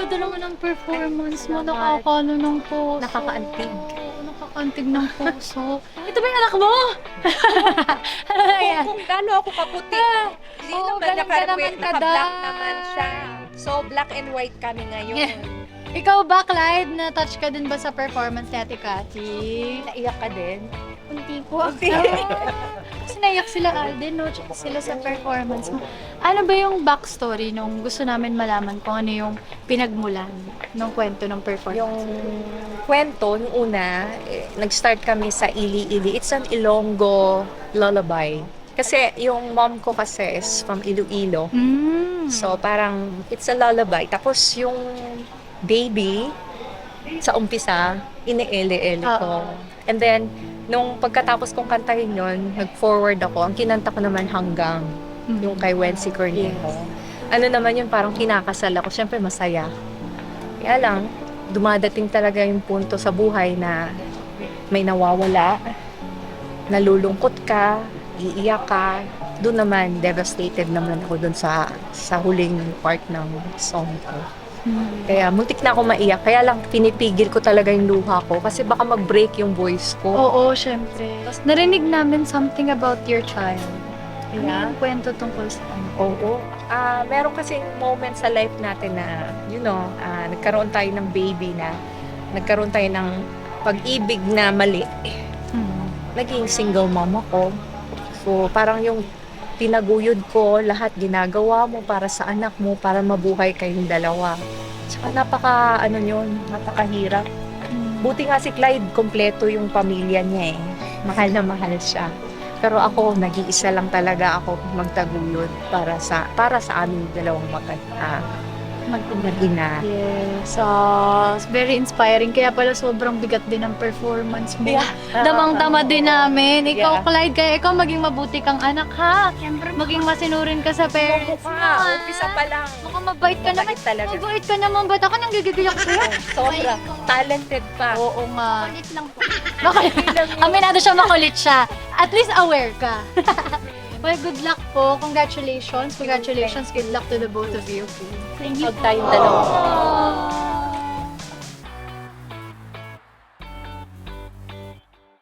ganda naman ang performance mo. Salamat. Nakakano ng puso. Nakakaantig. Oo, nakakaantig ng puso. Ito ba yung anak mo? Ano na yan? Kung gaano ako kaputi. Hindi Oo, naman ganun ka naman naka-black kada. naman siya. So, black and white kami ngayon. Yeah. Ikaw ba, Clyde? Na-touch ka din ba sa performance ni Ate Cathy? Naiyak ka din. Kunti po. Kasi naiyak sila Alden, no? Tsaka sila sa performance mo. Ano ba yung backstory nung gusto namin malaman kung ano yung pinagmulan ng kwento ng performance? Yung kwento, nung una, nag-start kami sa Ili-Ili. It's an Ilonggo lullaby. Kasi yung mom ko kasi is from Iloilo. Mm. So, parang it's a lullaby. Tapos yung baby, sa umpisa, ine-ele-ele ko. Oo. And then, nung pagkatapos kong kantahin yon, nag-forward ako. Ang kinanta ko naman hanggang yung kay Wency Cornejo. Ano naman yun, parang kinakasal ako. Siyempre, masaya. Kaya lang, dumadating talaga yung punto sa buhay na may nawawala, nalulungkot ka, iiyak ka. Doon naman, devastated naman ako doon sa huling part ng song ko. Kaya muntik na ako maiyak. Kaya lang pinipigil ko talaga yung luha ko kasi baka mag-break yung voice ko. Oo, syempre. Narinig namin something about your child. Ano Yeah. yung kwento tungkol sa ano? Oo. Meron kasing moment sa life natin na, nagkaroon tayo ng baby na, nagkaroon tayo ng pag-ibig na mali. Naging single mom ako. So, parang yung tinaguyod ko, lahat ginagawa mo para sa anak mo, para mabuhay kayong dalawa. Tsaka napakahirap. Buti nga si Clyde, kompleto yung pamilya niya eh. Mahal na mahal siya. Pero ako, nag-iisa lang talaga ako magtaguyod para sa aming dalawang mag-ina. Yes. It's very inspiring. Kaya pala sobrang bigat din ang performance mo. Yeah. Damang-dama din namin. Ikaw, Yeah. Clyde, kaya ikaw maging mabuti kang anak, ha? Maging masinurin ka sa parents mo, ha? Umpisa pa lang. Mukhang mabait ka naman. Mabait talaga. Mabait ka naman. Ba't ako nang gigigiyak sa'yo? Sobra. Talented pa. Oo nga. Kulit lang po. Aminado siya, makulit siya. At least aware ka. Well, good luck po. Congratulations. Congratulations. Good luck to the both of you. Thank you Pag tayong dalawa.